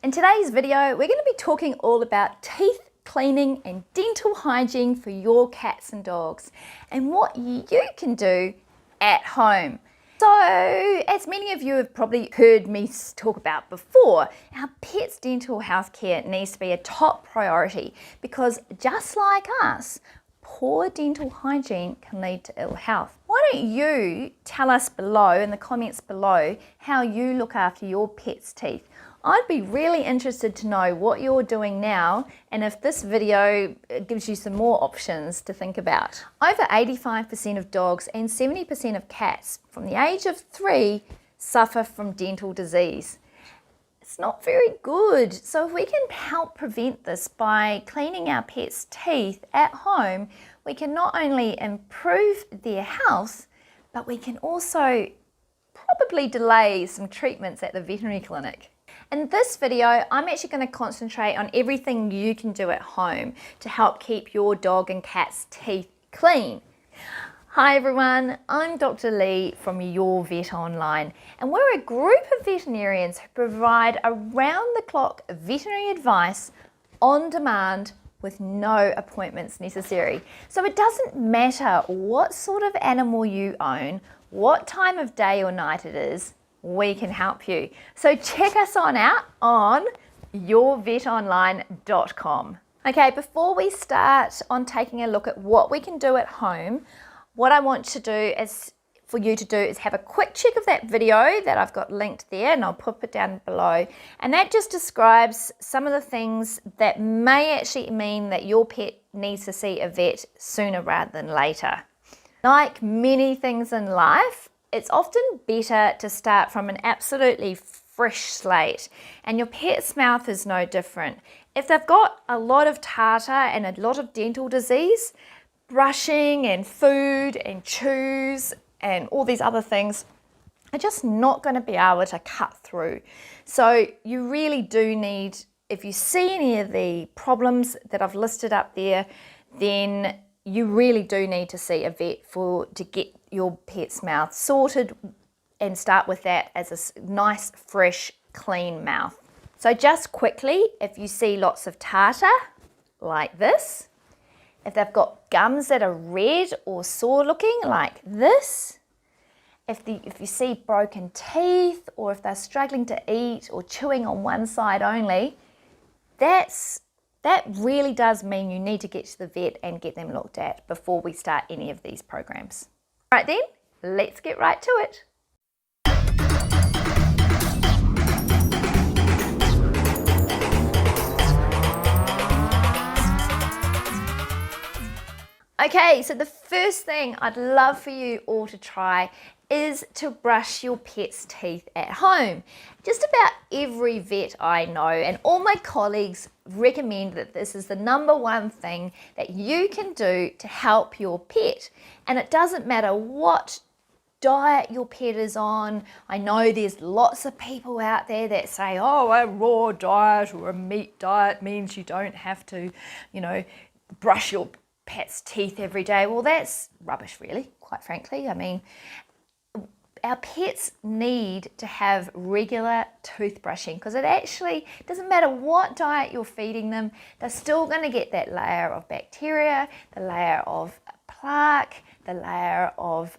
In today's video, we're going to be talking all about teeth cleaning and dental hygiene for your cats and dogs and what you can do at home. So, as many of you have probably heard me talk about before, our pets' dental health care needs to be a top priority because just like us, poor dental hygiene can lead to ill health. Why don't you tell us below in the comments below how you look after your pet's teeth? I'd be really interested to know what you're doing now and if this video gives you some more options to think about. Over 85% of dogs and 70% of cats from the age of 3 suffer from dental disease. It's not very good. So if we can help prevent this by cleaning our pets' teeth at home, we can not only improve their health, but we can also probably delay some treatments at the veterinary clinic. In this video, I'm actually going to concentrate on everything you can do at home to help keep your dog and cat's teeth clean. Hi everyone, I'm Dr. Leigh from Your Vet Online, and we're a group of veterinarians who provide around-the-clock veterinary advice on demand with no appointments necessary. So it doesn't matter what sort of animal you own, what time of day or night it is, we can help you. So check us on out on yourvetonline.com. Okay, before we start on taking a look at what we can do at home, what I want to do is for you to do is have a quick check of that video that I've got linked there, and I'll put it down below. And that just describes some of the things that may actually mean that your pet needs to see a vet sooner rather than later. Like many things in life, it's often better to start from an absolutely fresh slate, and your pet's mouth is no different. If they've got a lot of tartar and a lot of dental disease, brushing and food and chews and all these other things are just not going to be able to cut through. So you really do need, if you see any of the problems that I've listed up there, then you really do need to see a vet to get your pet's mouth sorted and start with that as a nice, fresh, clean mouth. So just quickly, if you see lots of tartar like this, if they've got gums that are red or sore looking like this, if you see broken teeth, or if they're struggling to eat or chewing on one side only, that really does mean you need to get to the vet and get them looked at before we start any of these programs. All right then, let's get right to it. Okay, so the first thing I'd love for you all to try is to brush your pet's teeth at home. Just about every vet I know and all my colleagues recommend that this is the #1 thing that you can do to help your pet. And it doesn't matter what diet your pet is on. I know there's lots of people out there that say, oh, a raw diet or a meat diet means you don't have to, brush your pet's teeth every day. Well, that's rubbish, really, quite frankly. I mean, our pets need to have regular toothbrushing because it actually doesn't matter what diet you're feeding them, they're still going to get that layer of bacteria, the layer of plaque, the layer of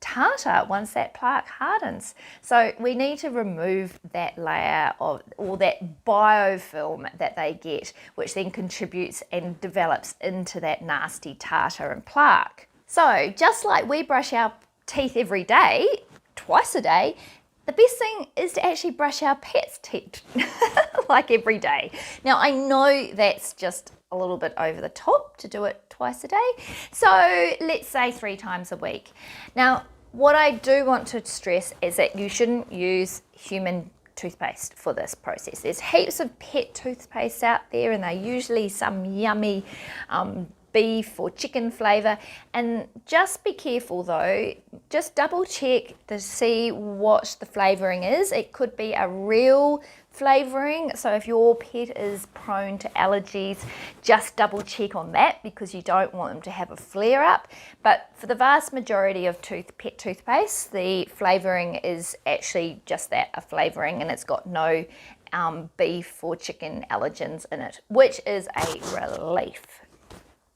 tartar once that plaque hardens. So we need to remove that layer of all that biofilm that they get, which then contributes and develops into that nasty tartar and plaque. So just like we brush our teeth every day, twice a day, the best thing is to actually brush our pets' teeth like every day. Now I know that's just a little bit over the top to do it twice a day, so let's say 3 times a week. Now what I do want to stress is that you shouldn't use human toothpaste for this process. There's heaps of pet toothpaste out there, and they're usually some yummy beef or chicken flavor, and just be careful though, just double check to see what the flavoring is. It could be a real flavoring, so if your pet is prone to allergies, just double check on that because you don't want them to have a flare up. But for the vast majority of pet toothpaste, the flavoring is actually just that, a flavoring, and it's got no beef or chicken allergens in it, which is a relief.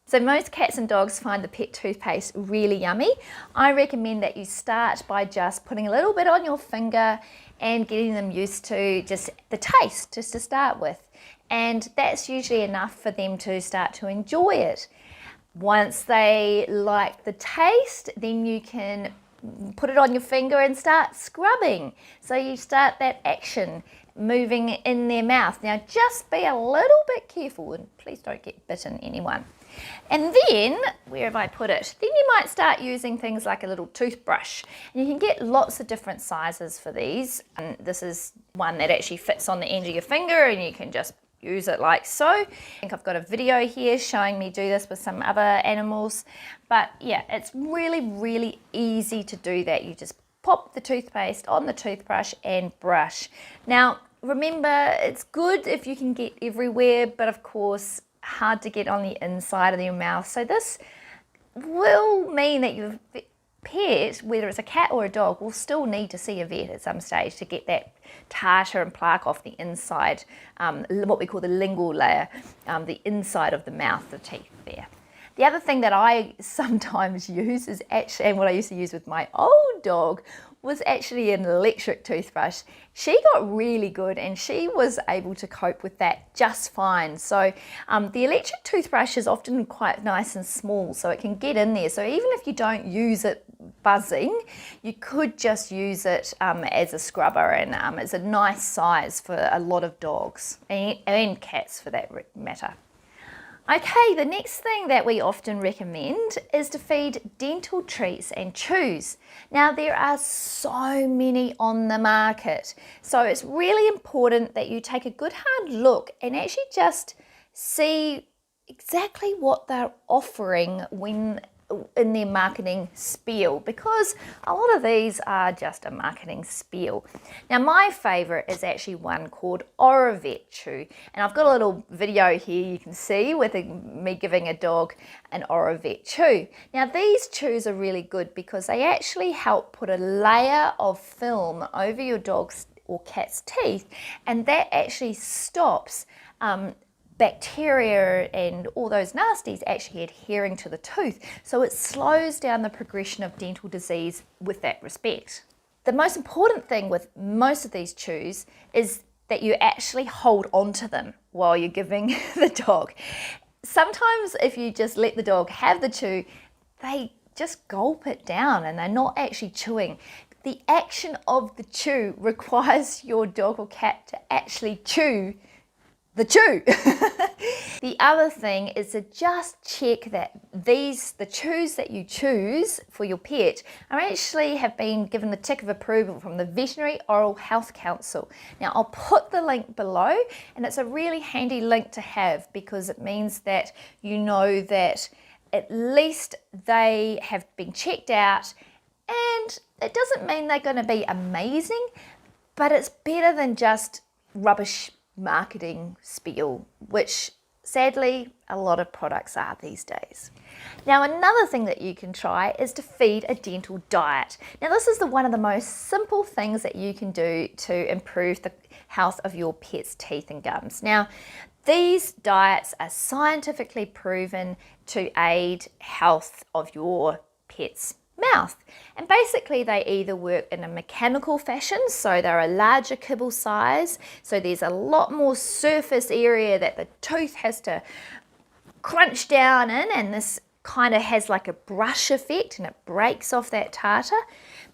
So most cats and dogs find the pet toothpaste really yummy. I recommend that you start by just putting a little bit on your finger and getting them used to just the taste, just to start with. And that's usually enough for them to start to enjoy it. Once they like the taste, then you can put it on your finger and start scrubbing. So you start that action moving in their mouth. Now just be a little bit careful and please don't get bitten, anyone. And then, where have I put it? Then you might start using things like a little toothbrush. And you can get lots of different sizes for these. And this is one that actually fits on the end of your finger and you can just use it like so. I think I've got a video here showing me do this with some other animals. But yeah, it's really, really easy to do that. You just pop the toothpaste on the toothbrush and brush. Now, remember, it's good if you can get everywhere, but of course, hard to get on the inside of your mouth. So this will mean that your pet, whether it's a cat or a dog, will still need to see a vet at some stage to get that tartar and plaque off the inside, what we call the lingual layer, the inside of the mouth, the teeth there. The other thing that I sometimes use is actually, and what I used to use with my old dog, was actually an electric toothbrush. She got really good and she was able to cope with that just fine. So the electric toothbrush is often quite nice and small, so it can get in there. So even if you don't use it buzzing, you could just use it as a scrubber, and it's a nice size for a lot of dogs and cats for that matter. Okay, the next thing that we often recommend is to feed dental treats and chews. Now there are so many on the market, so it's really important that you take a good hard look and actually just see exactly what they're offering when in their marketing spiel, because a lot of these are just a marketing spiel. Now my favorite is actually one called Vet Chew, and I've got a little video here you can see with me giving a dog an Vet Chew. Now these chews are really good because they actually help put a layer of film over your dog's or cat's teeth, and that actually stops bacteria and all those nasties actually adhering to the tooth. So it slows down the progression of dental disease with that respect. The most important thing with most of these chews is that you actually hold on to them while you're giving the dog. Sometimes if you just let the dog have the chew, they just gulp it down and they're not actually chewing. The action of the chew requires your dog or cat to actually chew the chew. The other thing is to just check that the chews that you choose for your pet are actually have been given the tick of approval from the Veterinary Oral Health Council. Now I'll put the link below, and it's a really handy link to have because it means that you know that at least they have been checked out, and it doesn't mean they're going to be amazing, but it's better than just rubbish marketing spiel, which sadly a lot of products are these days. Now another thing that you can try is to feed a dental diet. Now this is one of the most simple things that you can do to improve the health of your pet's teeth and gums. Now these diets are scientifically proven to aid health of your pet's mouth, and basically they either work in a mechanical fashion, so they're a larger kibble size, so there's a lot more surface area that the tooth has to crunch down in, and this kind of has like a brush effect and it breaks off that tartar.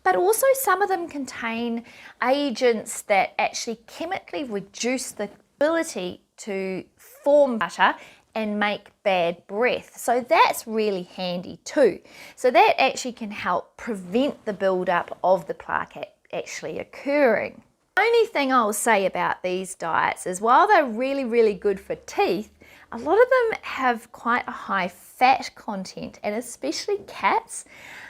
But also some of them contain agents that actually chemically reduce the ability to form tartar and make bad breath. So that's really handy too. So that actually can help prevent the buildup of the plaque actually occurring. The only thing I'll say about these diets is while they're really, really good for teeth, a lot of them have quite a high fat content, and especially cats,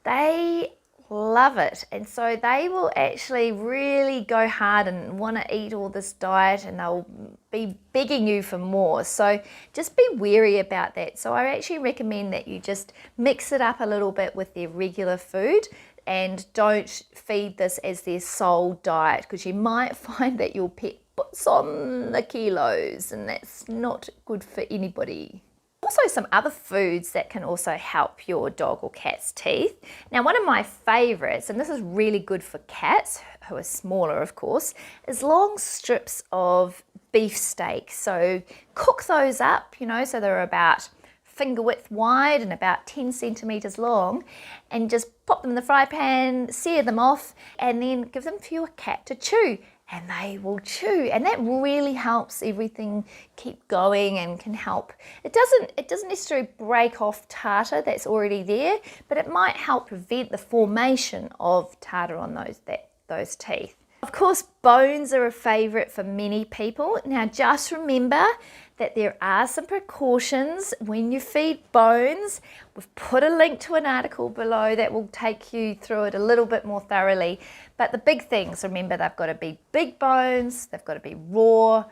they love it, and so they will actually really go hard and want to eat all this diet, and they'll be begging you for more. So just be wary about that. So I actually recommend that you just mix it up a little bit with their regular food and don't feed this as their sole diet, because you might find that your pet puts on the kilos, and that's not good for anybody. Also, some other foods that can also help your dog or cat's teeth. Now, one of my favorites, and this is really good for cats who are smaller, of course, is long strips of beef steak. So cook those up, so they're about finger width wide and about 10 centimeters long, and just pop them in the fry pan, sear them off, and then give them for your cat to chew. And they will chew, and that really helps everything keep going and can help. It doesn't necessarily break off tartar that's already there, but it might help prevent the formation of tartar on those teeth. Of course, bones are a favourite for many people. Now, just remember that there are some precautions when you feed bones. We've put a link to an article below that will take you through it a little bit more thoroughly. But the big things, remember, they've got to be big bones, they've got to be raw,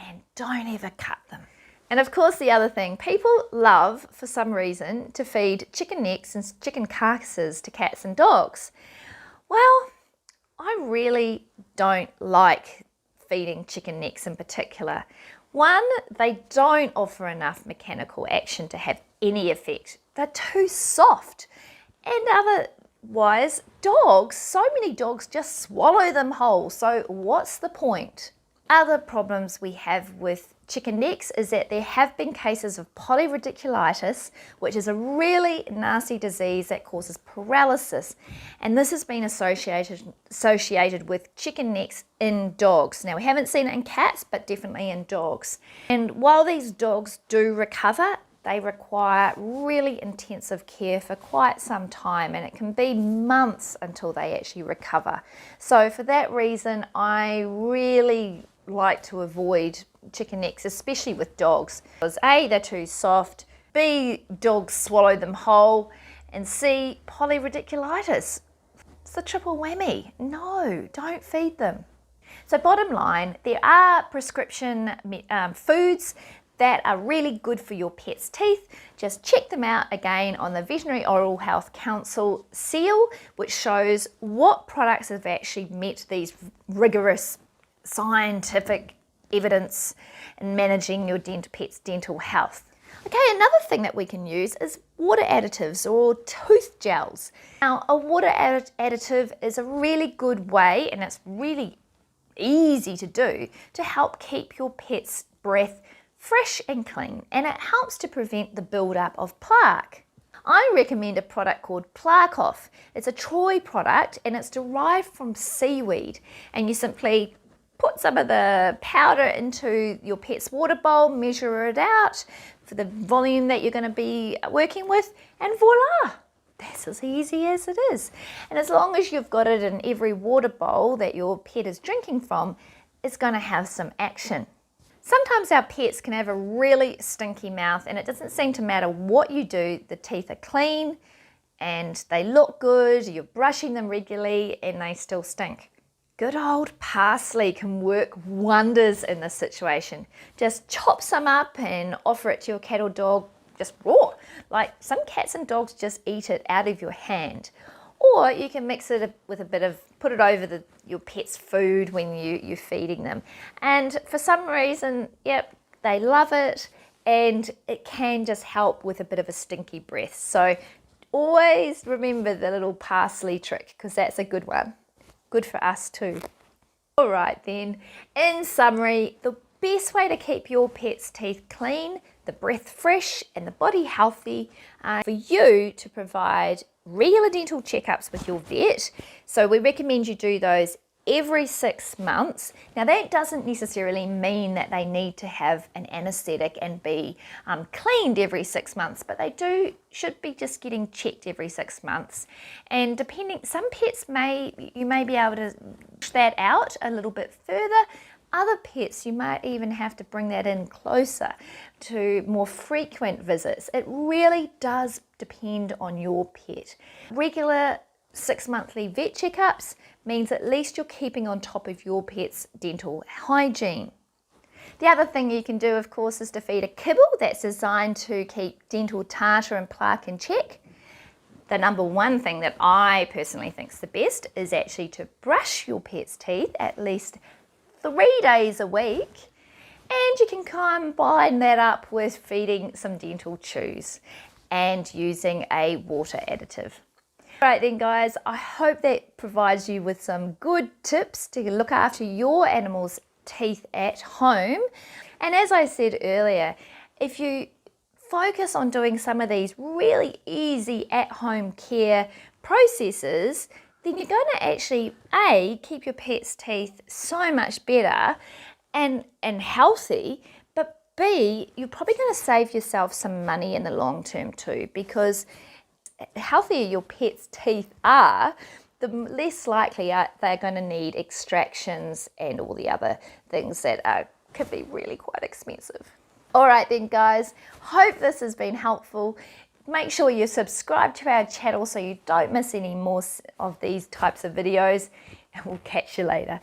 and don't ever cut them. And of course, the other thing, people love, for some reason, to feed chicken necks and chicken carcasses to cats and dogs. Well, I really don't like feeding chicken necks in particular. One, they don't offer enough mechanical action to have any effect. They're too soft. And otherwise, so many dogs just swallow them whole. So what's the point? Other problems we have with chicken necks is that there have been cases of polyradiculitis, which is a really nasty disease that causes paralysis. And this has been associated with chicken necks in dogs. Now, we haven't seen it in cats, but definitely in dogs. And while these dogs do recover, they require really intensive care for quite some time, and it can be months until they actually recover. So for that reason, I really like to avoid chicken necks, especially with dogs, because A, they're too soft, B, dogs swallow them whole, and C, polyradiculitis. It's the triple whammy. No, don't feed them. So bottom line, there are prescription foods that are really good for your pet's teeth. Just check them out again on the Veterinary Oral Health Council seal, which shows what products have actually met these rigorous scientific evidence in managing your pet's dental health. Okay, another thing that we can use is water additives or tooth gels. Now, a water additive is a really good way, and it's really easy to do, to help keep your pet's breath fresh and clean, and it helps to prevent the build-up of plaque. I recommend a product called Plaque Off. It's a Troy product, and it's derived from seaweed, and you simply put some of the powder into your pet's water bowl, measure it out for the volume that you're going to be working with, and voila! That's as easy as it is. And as long as you've got it in every water bowl that your pet is drinking from, it's going to have some action. Sometimes our pets can have a really stinky mouth, and it doesn't seem to matter what you do, the teeth are clean and they look good, you're brushing them regularly, and they still stink. Good old parsley can work wonders in this situation. Just chop some up and offer it to your cat or dog just raw. Like some cats and dogs just eat it out of your hand. Or you can mix it with put it over your pet's food when you're feeding them. And for some reason, yep, they love it, and it can just help with a bit of a stinky breath. So always remember the little parsley trick, because that's a good one. Good for us too. All right then, in summary, the best way to keep your pet's teeth clean, the breath fresh, and the body healthy for you to provide regular dental checkups with your vet. So we recommend you do those every 6 months. Now that doesn't necessarily mean that they need to have an anaesthetic and be cleaned every 6 months, but they should be just getting checked every 6 months. And some pets you may be able to push that out a little bit further. Other pets, you might even have to bring that in closer to more frequent visits. It really does depend on your pet. Regular 6-monthly vet checkups means at least you're keeping on top of your pet's dental hygiene. The other thing you can do, of course, is to feed a kibble that's designed to keep dental tartar and plaque in check. The number one thing that I personally think is the best is actually to brush your pet's teeth at least 3 days a week. And you can combine that up with feeding some dental chews and using a water additive. All right then guys, I hope that provides you with some good tips to look after your animals' teeth at home. And as I said earlier, if you focus on doing some of these really easy at-home care processes, then you're going to actually A, keep your pet's teeth so much better and healthy, but B, you're probably going to save yourself some money in the long term too, because the healthier your pet's teeth are, the less likely they're going to need extractions and all the other things that could be really quite expensive. All right then guys, hope this has been helpful. Make sure you subscribe to our channel so you don't miss any more of these types of videos, and we'll catch you later.